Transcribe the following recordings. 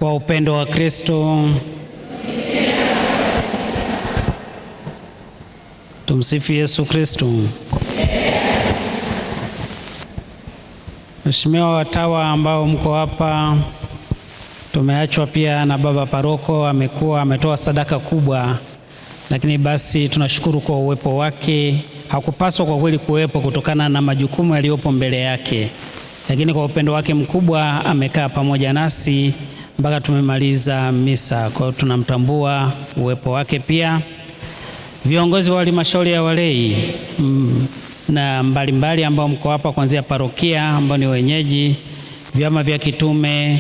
Kwa upendo wa Kristo. Tumsifu Yesu Kristo. Mheshimiwa watawa ambao mko hapa, tumeachwa pia na baba paroko, ametoa sadaka kubwa, lakini basi tunashukuru kwa uwepo wake. Hakupaswa kwa kweli kuwepo kutokana na majukumu yaliyopo mbele yake, lakini kwa upendo wake mkubwa amekaa pamoja nasi mpaka tumemaliza misa. Kwa hiyo tunamtambua uwepo wake. Pia viongozi wa halmashauri ya walei na mbalimbali ambao mko hapa, kuanzia parokia ambao ni wenyeji, vyama vya kitume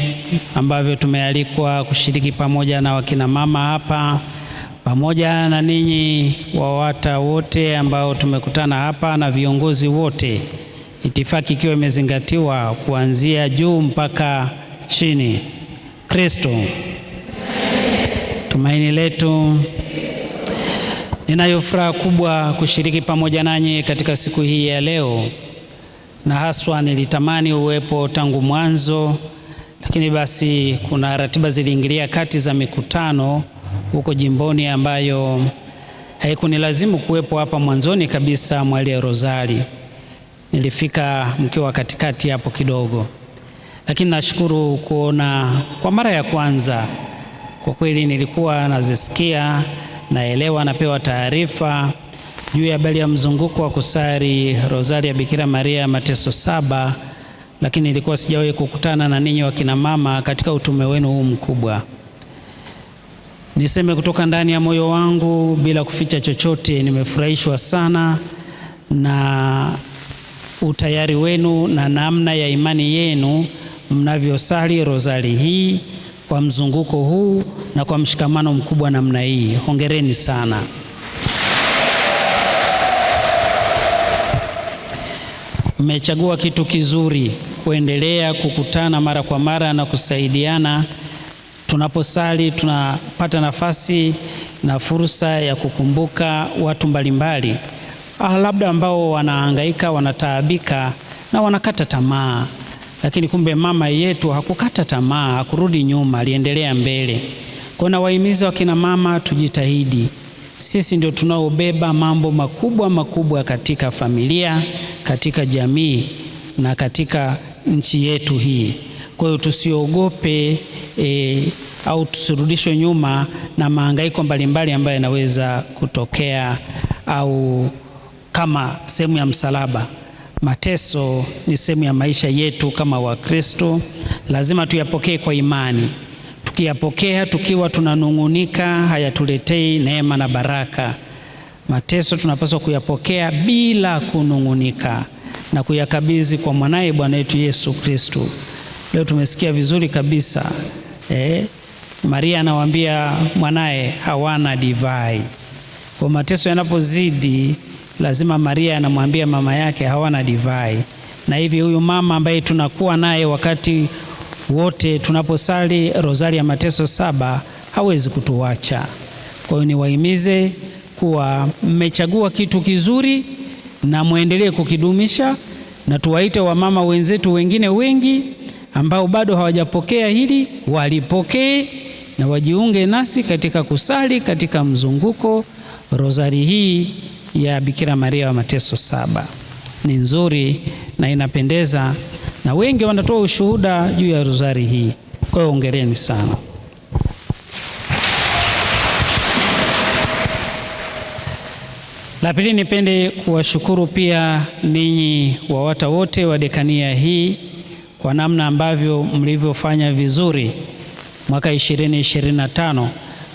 ambavyo tumealikwa kushiriki pamoja na wakina mama hapa, pamoja na ninyi WAWATA wote ambao tumekutana hapa, na viongozi wote, itifaki ikiwa imezingatiwa kuanzia juu mpaka chini. Kristo tumaini letu. Ninayo furaha kubwa kushiriki pamoja nanyi katika siku hii ya leo, na haswa nilitamani uwepo tangu mwanzo, lakini basi kuna ratiba ziliingilia kati za mikutano huko jimboni ambayo haikunilazimu kuwepo hapa mwanzoni kabisa mwa ile rozari. Nilifika mkiwa katikati hapo kidogo, lakini nashukuru kuona kwa mara ya kwanza. Kwa kweli nilikuwa nazisikia, naelewa, napewa taarifa juu ya habari ya mzunguko wa kusali rozari ya Bikira Maria mateso 7, lakini nilikuwa sijawahi kukutana na ninyi wakina mama katika utume wenu huu mkubwa. Niseme kutoka ndani ya moyo wangu bila kuficha chochote, nimefurahishwa sana na utayari wenu na namna ya imani yenu mnavyosali rozari hii kwa mzunguko huu na kwa mshikamano mkubwa namna hii. Hongereni sana. Mmechagua kitu kizuri, kuendelea kukutana mara kwa mara na kusaidiana. Tunaposali tunapata nafasi na fursa ya kukumbuka watu mbalimbali, labda ambao wanahangaika, wanataabika na wanakata tamaa, lakini kumbe mama yetu hakukata tamaa, hakurudi nyuma, aliendelea mbele. Kwa nawahimiza wakina mama, tujitahidi. Sisi ndio tunaobeba mambo makubwa katika familia, katika jamii na katika nchi yetu hii. Kwa hiyo tusiogope au tusirudishwe nyuma na mahangaiko mbalimbali ambayo yanaweza kutokea, au kama sehemu ya msalaba. Mateso ni sehemu ya maisha yetu kama Wakristo, lazima tuyapokee kwa imani. Tukiyapokea tukiwa tunanung'unika, hayatuletei neema na baraka. Mateso tunapaswa kuyapokea bila kunung'unika na kuyakabidhi kwa mwanaye Bwana wetu Yesu Kristo. Leo tumesikia vizuri kabisa, Maria anawaambia mwanaye hawana divai. Kwa mateso yanapozidi, lazima Maria anamwambia mama yake hawana divai. Na hivi huyu mama ambaye tunakuwa naye wakati wote tunaposali rozari ya mateso 7 hawezi kutuacha. Kwa hiyo niwahimize kuwa mmechagua kitu kizuri na muendelee kukidumisha, na tuwaite wamama wenzetu wengine wengi ambao bado hawajapokea hili, walipokee na wajiunge nasi katika kusali katika mzunguko rozari hii ya Bikira Maria wa mateso 7. Ni nzuri na inapendeza, na wengi wanatoa ushuhuda juu ya rozari hii. Kwa hiyo hongereni sana. La pili, nipende kuwashukuru pia ninyi WAWATA wote wa dekania hii kwa namna ambavyo mlivyofanya vizuri mwaka 2025.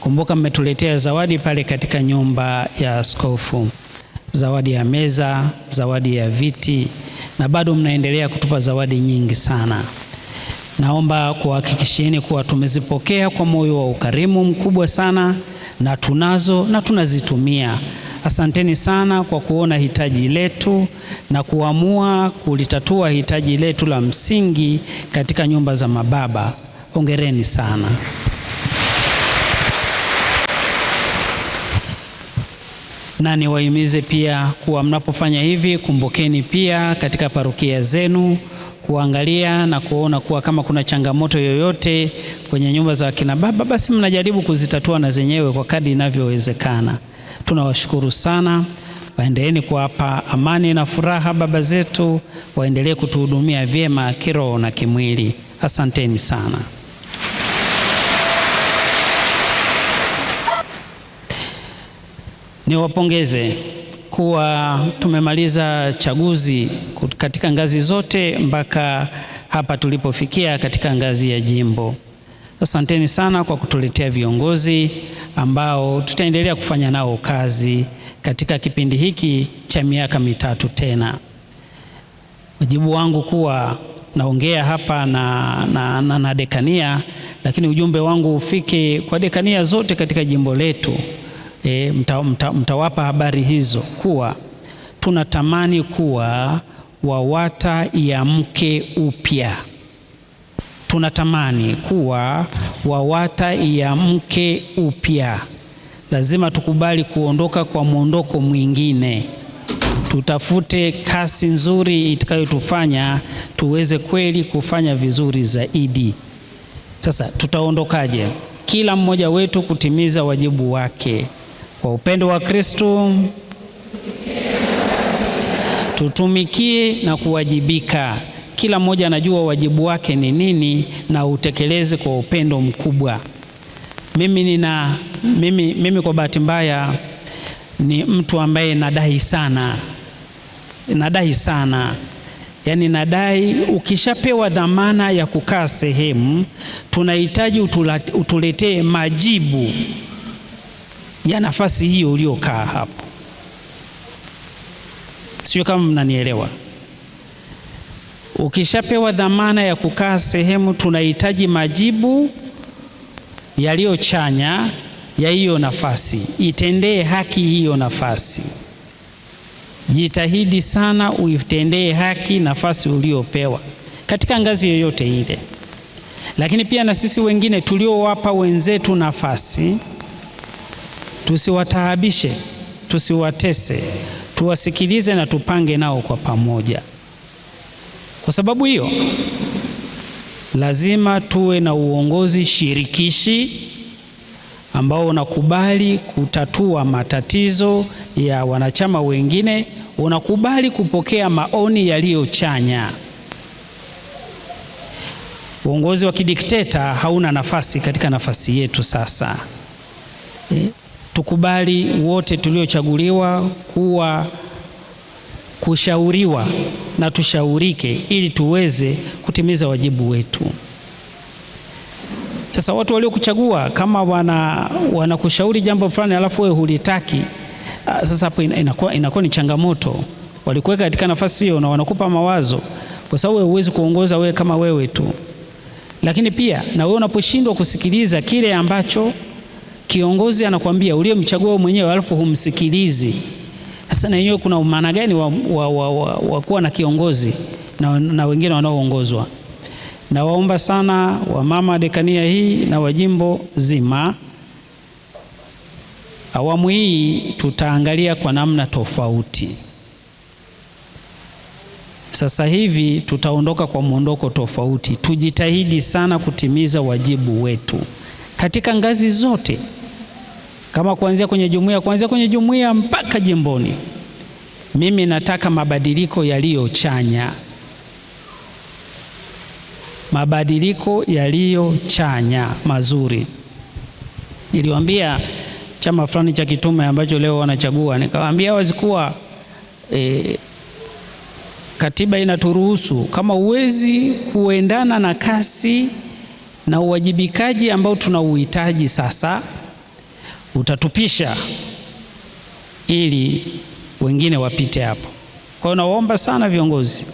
Kumbuka mmetuletea zawadi pale katika nyumba ya askofu, zawadi ya meza, zawadi ya viti, na bado mnaendelea kutupa zawadi nyingi sana. Naomba kuhakikishieni kuwa tumezipokea kwa moyo wa ukarimu mkubwa sana, na tunazo na tunazitumia. Asanteni sana kwa kuona hitaji letu na kuamua kulitatua hitaji letu la msingi katika nyumba za mababa. Hongereni sana. Na niwahimize pia kuwa mnapofanya hivi, kumbukeni pia katika parokia zenu kuangalia na kuona kuwa kama kuna changamoto yoyote kwenye nyumba za kina baba, basi mnajaribu kuzitatua na zenyewe kwa kadri inavyowezekana. Tunawashukuru sana. Waendeleeni kuwapa amani na furaha baba zetu, waendelee kutuhudumia vyema kiroho na kimwili. Asanteni sana. Niwapongeze kuwa tumemaliza chaguzi katika ngazi zote mpaka hapa tulipofikia katika ngazi ya jimbo. Asanteni sana kwa kutuletea viongozi ambao tutaendelea kufanya nao kazi katika kipindi hiki cha miaka mitatu tena. Wajibu wangu kuwa naongea hapa na dekania, lakini ujumbe wangu ufike kwa dekania zote katika jimbo letu. Mtawapa habari hizo kuwa tunatamani kuwa WAWATA iamke upya. Tunatamani kuwa WAWATA iamke upya. Lazima tukubali kuondoka kwa mwondoko mwingine. Tutafute kasi nzuri itakayotufanya tuweze kweli kufanya vizuri zaidi. Sasa tutaondokaje? Kila mmoja wetu kutimiza wajibu wake kwa upendo wa Kristo. Tutumikie na kuwajibika. Kila mmoja anajua wajibu wake ni nini na utekeleze kwa upendo mkubwa. Mimi kwa bahati mbaya ni mtu ambaye nadai sana. Yaani nadai, ukishapewa dhamana ya kukaa sehemu, tunahitaji utuletee majibu ya nafasi hiyo uliokaa hapo. Sio kama mnanielewa. Ukishapewa dhamana ya kukaa sehemu, tunahitaji majibu yaliyochanya ya hiyo nafasi. Itendee haki hiyo nafasi. Jitahidi sana uitendee haki nafasi uliopewa katika ngazi yoyote ile. Lakini pia na sisi wengine tuliowapa wenzetu nafasi, tusiwataabishe, tusiwatese, tuwasikilize na tupange nao kwa pamoja. Kwa sababu hiyo, lazima tuwe na uongozi shirikishi ambao unakubali kutatua matatizo ya wanachama wengine, unakubali kupokea maoni yaliyochanya. Uongozi wa kidikteta hauna nafasi katika nafasi yetu sasa. Tukubali wote tuliochaguliwa kushauriwa na tushaurike ili tuweze kutimiza wajibu wetu. Sasa watu waliokuchagua kama wanakushauri jambo fulani alafu wewe hulitaki, sasa hapo inakuwa ni changamoto. Walikuweka katika nafasi hiyo na wanakupa mawazo, kwa sababu wewe huwezi kuongoza wewe kama wewe tu. Lakini pia na wewe unaposhindwa kusikiliza kile ambacho kiongozi anakuambia uliyemchagua mwenyewe alafu humsikilizi, sasa na hiyo kuna maana gani wa kuwa na kiongozi na wengine wanaoongozwa? Na waomba sana wamama dekania hii na wajimbo zima, awamu hii tutaangalia kwa namna tofauti. Sasa hivi tutaondoka kwa mwondoko tofauti. Tujitahidi sana kutimiza wajibu wetu katika ngazi zote, kama kuanzia kwenye jumuiya mpaka jimboni. Mimi nataka mabadiliko yaliyochanya, mazuri. Niliwaambia chama fulani cha kitume ambacho leo wanachagua, nikawaambia wazi kuwa katiba inaturuhusu, kama uwezi kuendana na kasi na uwajibikaji ambao tunauhitaji sasa, utatupisha ili wengine wapite hapo. Kwa hiyo naomba sana viongozi,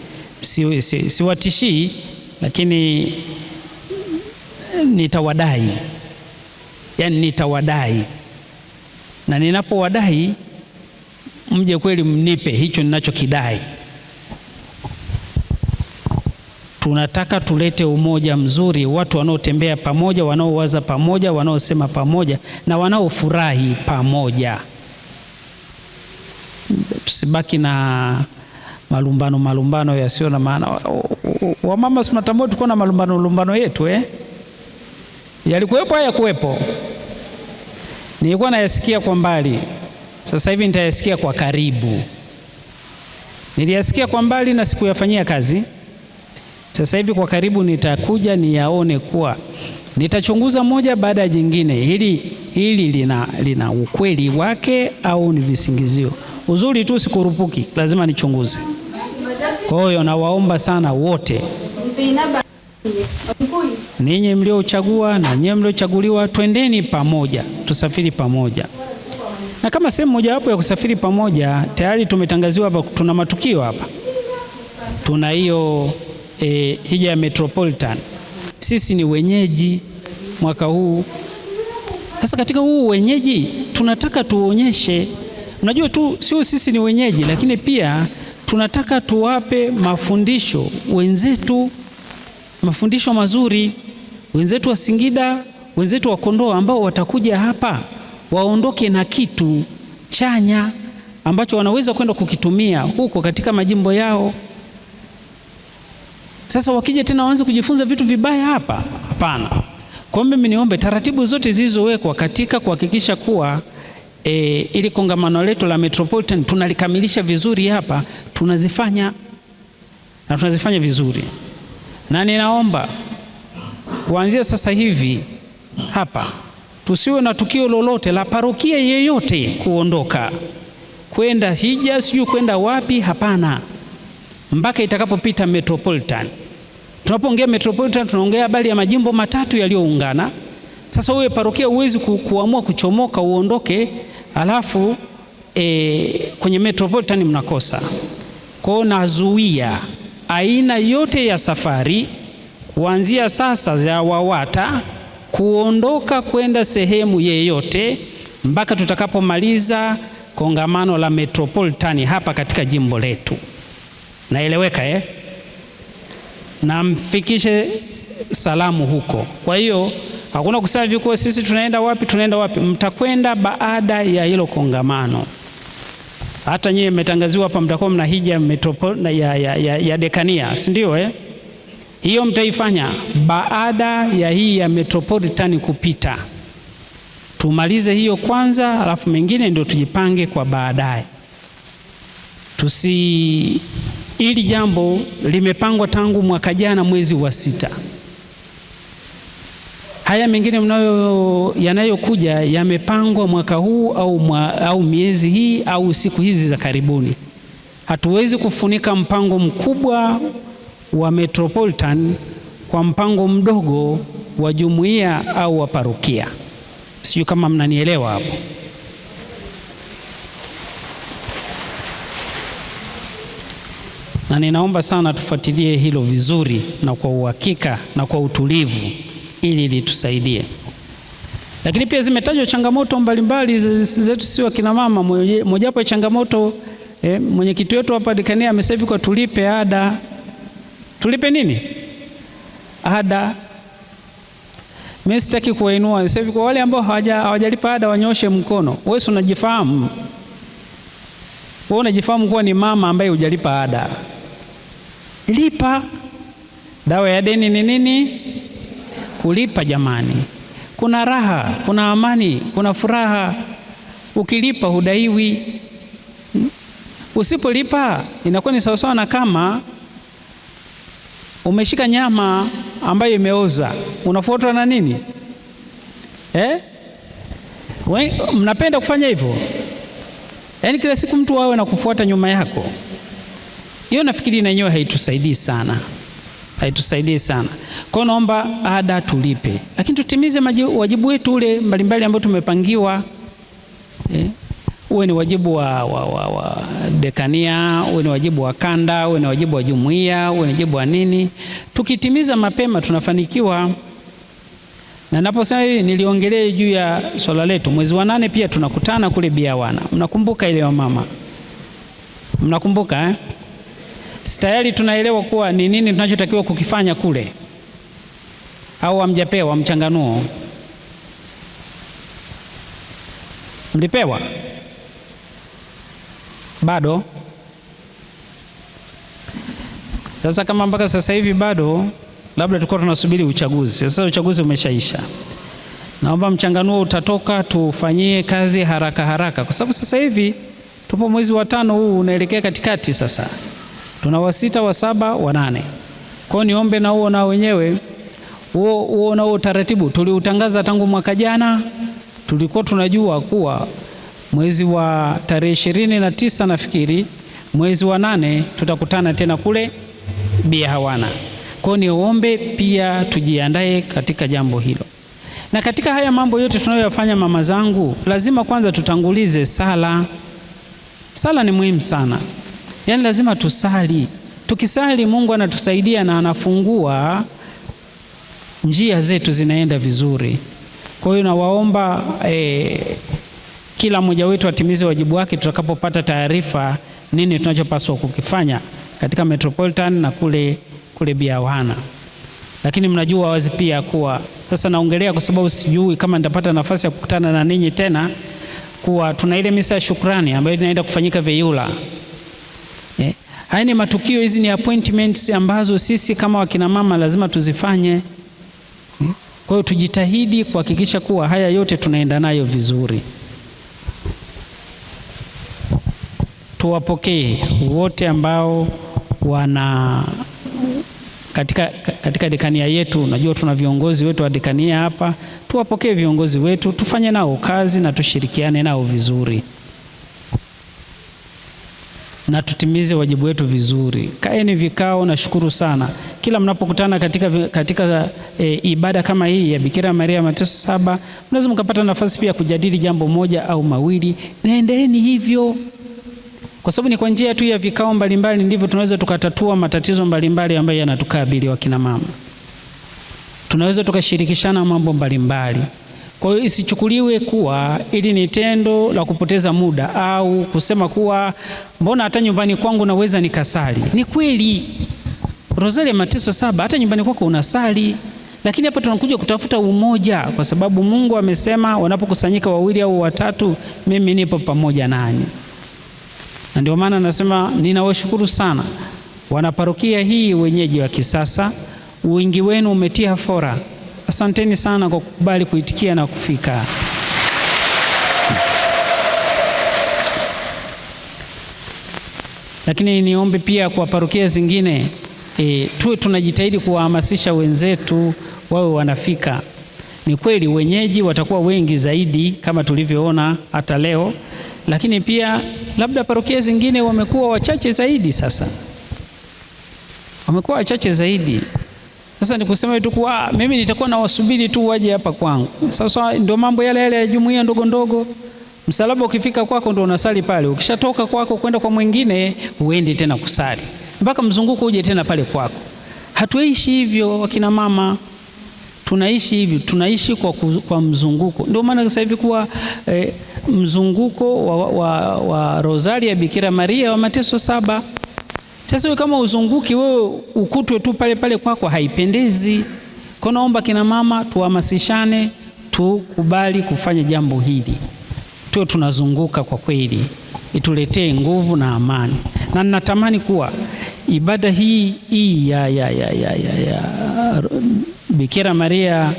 siwatishii, lakini nitawadai. Yaani nitawadai, na ninapowadai mje kweli mnipe hicho ninachokidai. Tunataka tulete umoja mzuri, watu wanaotembea pamoja, wanaowaza pamoja, wanaosema pamoja na wanaofurahi pamoja. Tusibaki na malumbano yasio na maana. Wamama tunatambua tuko na malumbano yetu Yalikuwepo haya kuwepo. Nilikuwa nayasikia kwa mbali. Sasa hivi nitayasikia kwa karibu. Niliyasikia kwa mbali na sikuyafanyia kazi. Sasa hivi kwa karibu nitakuja niyaone, kuwa nitachunguza moja baada ya jingine. Hili lina ukweli wake au ni visingizio. Uzuri tu sikurupuki, lazima nichunguze. Kwa hiyo nawaomba sana wote, ninyi mliochagua na nyinyi mliochaguliwa, twendeni pamoja, tusafiri pamoja. Na kama sehemu moja wapo ya kusafiri pamoja, tayari tumetangaziwa hapa, tuna matukio hapa. Tuna hiyo hija ya Metropolitan. Sisi ni wenyeji mwaka huu. Sasa katika huu wenyeji tunataka tuonyeshe, unajua tu sio sisi ni wenyeji, lakini pia tunataka tuwape mafundisho wenzetu, mafundisho mazuri, wenzetu wa Singida, wenzetu wa Kondoa, ambao watakuja hapa waondoke na kitu chanya ambacho wanaweza kwenda kukitumia huko katika majimbo yao. Sasa wakija tena waanze kujifunza vitu vibaya hapa? Hapana. Kwa mimi niombe taratibu zote zilizowekwa katika kuhakikisha kuwa ili kongamano letu la Metropolitan tunalikamilisha vizuri hapa, tunazifanya na tunazifanya vizuri. Na ninaomba kuanzia sasa hivi hapa tusiwe na tukio lolote la parokia yeyote kuondoka kwenda hija, sijui kwenda wapi. Hapana, mpaka itakapopita Metropolitan. Tunapoongea Metropolitan tunaongea habari ya majimbo matatu yaliyoungana. Sasa wewe parokia huwezi kuamua kuchomoka uondoke alafu kwenye Metropolitan mnakosa. Kwa hiyo nazuia aina yote ya safari kuanzia sasa ya WAWATA kuondoka kwenda sehemu yeyote mpaka tutakapomaliza kongamano la Metropolitan hapa katika jimbo letu. Naeleweka na mfikishe salamu huko. Kwa hiyo hakuna kusema viko sisi tunaenda wapi. Mtakwenda baada ya hilo kongamano. Hata nyinyi mmetangaziwa hapa mtakuwa mna hija ya dekania, si ndio Hiyo mtaifanya baada ya hii ya Metropolitan kupita. Tumalize hiyo kwanza, alafu mengine ndio tujipange kwa baadaye. Hili jambo limepangwa tangu mwaka jana mwezi wa 6. Haya mengine yanayokuja yamepangwa mwaka huu au miezi hii au siku hizi za karibuni. Hatuwezi kufunika mpango mkubwa wa Metropolitan kwa mpango mdogo wa jumuiya au wa parokia. Sijui kama mnanielewa hapo. Na ninaomba sana tufuatilie hilo vizuri na kwa uhakika na kwa utulivu ili litusaidie. Lakini pia zimetajwa changamoto mbalimbali zetu sisi wakina mama. Mojawapo ya changamoto mwenyekiti wetu hapa dekania amesema hivi, kwa tulipe ada. Tulipe nini? Ada. Mimi sitaki kuwainua. Sasa hivi kwa wale ambao hawajalipa ada wanyoshe mkono. Wewe unajifahamu? Wewe unajifahamu kuwa ni mama ambaye hujalipa ada. Lipa. Dawa ya deni ni nini? Kulipa jamani. Kuna raha, kuna amani, kuna furaha. Ukilipa hudaiwi. Usipolipa inakuwa ni sawasawa na kama umeshika nyama ambayo imeoza. Unafuatwa na nini? Mnapenda kufanya hivyo? Yaani kila siku mtu awe na kufuata nyuma yako. Hiyo nafikiri na yenyewe haitusaidii sana. Haitusaidii sana. Kwa naomba ada tulipe. Lakini tutimize wajibu wetu ule mbalimbali ambao tumepangiwa. Uwe ni wajibu wa dekania, uwe ni wajibu wa kanda, uwe ni wajibu wa jumuiya, uwe ni wajibu wa nini. Tukitimiza mapema tunafanikiwa. Na naposema hivi niliongelea juu ya swala letu. Mwezi wa 8 pia tunakutana kule Biawana. Mnakumbuka ile wa mama? Mnakumbuka Tayari tunaelewa kuwa ni nini tunachotakiwa kukifanya kule. Au hamjapewa mchanganuo? Mlipewa? Bado? Sasa kama mpaka sasa hivi bado, labda tulikuwa tunasubiri uchaguzi. Sasa uchaguzi umeshaisha. Naomba mchanganuo utatoka, tufanyie kazi haraka haraka, kwa sababu sasa hivi tupo mwezi wa 5 huu unaelekea katikati. Sasa tuna wa 6, wa 7, wa 8. Kwa hiyo niombe na huo na wenyewe huo na utaratibu tuliutangaza tangu mwaka jana. Tulikuwa tunajua kuwa mwezi wa tarehe 29 nafikiri, mwezi wa 8 tutakutana tena kule Bihawana. Kwa hiyo niombe pia tujiandae katika jambo hilo. Na katika haya mambo yote tunayoyafanya, mama zangu, lazima kwanza tutangulize sala. Sala ni muhimu sana. Yaani lazima tusali. Tukisali Mungu anatusaidia na anafungua njia zetu, zinaenda vizuri. Kwa hiyo nawaomba kila mmoja wetu atimize wajibu wake tutakapopata taarifa nini tunachopaswa kukifanya katika Metropolitan na kule Bihawana. Lakini mnajua wazi pia kuwa, sasa naongelea kwa sababu sijui kama nitapata nafasi ya kukutana na ninyi tena, kuwa tuna ile misa ya shukrani ambayo inaenda kufanyika Veyula. Haya ni matukio, hizi ni appointments ambazo sisi kama wakina mama lazima tuzifanye. Kwa hiyo tujitahidi kuhakikisha kuwa haya yote tunaenda nayo vizuri. Tuwapokee wote ambao wana katika dekania yetu. Najua tuna viongozi wetu wa dekania hapa. Tuwapokee viongozi wetu, tufanye nao kazi na tushirikiane nao vizuri, na tutimize wajibu wetu vizuri. Kaeni vikao. Nashukuru sana kila mnapokutana katika ibada kama hii ya Bikira Maria Mateso Saba, mnaweza mkapata nafasi pia kujadili jambo moja au mawili. Naendeleeni hivyo, kwa sababu ni kwa njia tu ya vikao mbalimbali ndivyo tunaweza tukatatua matatizo mbalimbali ambayo yanatukabili wakina mama. Tunaweza tukashirikishana mambo mbalimbali. Kwa hiyo isichukuliwe kuwa ili ni tendo la kupoteza muda au kusema kuwa mbona hata nyumbani kwangu naweza nikasali. Ni kweli Rozari ya Mateso Saba hata nyumbani kwako unasali, lakini hapa tunakuja kutafuta umoja, kwa sababu Mungu amesema wanapokusanyika 2 au 3 mimi nipo pamoja nani. Na ndio maana nasema ninawashukuru sana wanaparokia hii, wenyeji wa Kisasa. Wingi wenu umetia fora. Asanteni sana kwa kukubali kuitikia na kufika. Lakini niombe pia kwa parokia zingine tuwe tunajitahidi kuwahamasisha wenzetu wawe wanafika. Ni kweli wenyeji watakuwa wengi zaidi kama tulivyoona hata leo, lakini pia labda parokia zingine wamekuwa wachache zaidi. Sasa wamekuwa wachache zaidi. Sasa ni kusema tu kwa mimi nitakuwa na wasubiri tu waje hapa kwangu. Sasa ndio mambo yale ya jumuiya ndogo ndogo. Msalaba ukifika kwako ndio unasali pale. Ukishatoka kwako kwenda kwa mwingine uendi tena kusali, mpaka mzunguko uje tena pale kwako. Hatuishi hivyo wakina mama. Tunaishi hivi, tunaishi kwa mzunguko. Ndio maana sasa hivi kuwa mzunguko wa Rozari ya Bikira Maria wa Mateso Saba. Sasa wewe kama uzunguki, wewe ukutwe tu pale pale kwako, haipendezi. Kwa naomba kina mama tuhamasishane, tukubali kufanya jambo hili. Tuwe tunazunguka kwa kweli, ituletee nguvu na amani. Na ninatamani kuwa ibada hii ya Bikira Maria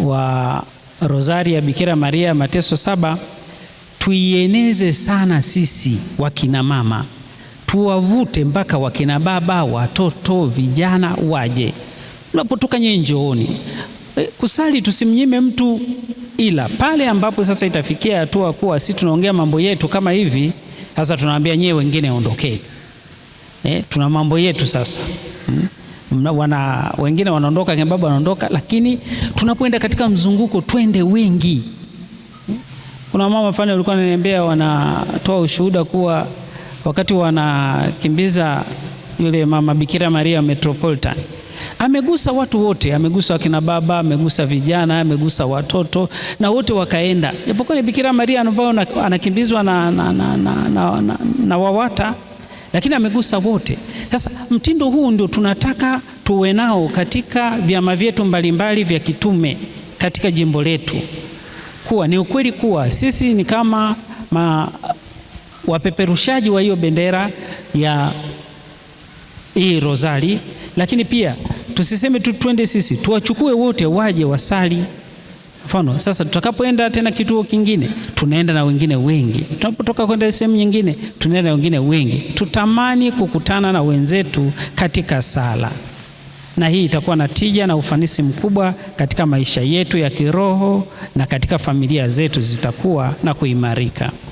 wa Rozari ya Bikira Maria Mateso Saba tuieneze sana sisi wakina mama. Tuwavute mpaka wakina baba, watoto, vijana waje. Unapotoka nje njooni. Kusali tusimnyime mtu, ila pale ambapo sasa itafikia hatua kuwa sisi tunaongea mambo yetu kama hivi, sasa tunaambia nyewe wengine ondokeni. Tuna mambo yetu sasa. Wengine wanaondoka, kina baba wanaondoka, lakini tunapoenda katika mzunguko twende wengi. Kuna mama fulani walikuwa wananiambia, wanatoa ushuhuda kuwa wakati wanakimbiza yule mama Bikira Maria Metropolitan, amegusa watu wote, amegusa wakina baba, amegusa vijana, amegusa watoto, na wote wakaenda. Japokuwa ni Bikira Maria ambaye anakimbizwa na wawata, lakini amegusa wote. Sasa mtindo huu ndio tunataka tuwe nao katika vyama vyetu mbalimbali vya kitume katika jimbo letu. Kuwa ni ukweli kuwa sisi ni kama wapeperushaji wa hiyo bendera hii rozari. Lakini pia tusiseme tu twende sisi, tuwachukue wote waje wasali. Mfano sasa tutakapoenda tena kituo kingine, tunaenda na wengine wengi. Tunapotoka kwenda sehemu nyingine, tunaenda na wengine wengi. Tutamani kukutana na wenzetu katika sala, na hii itakuwa na tija na ufanisi mkubwa katika maisha yetu ya kiroho, na katika familia zetu zitakuwa na kuimarika.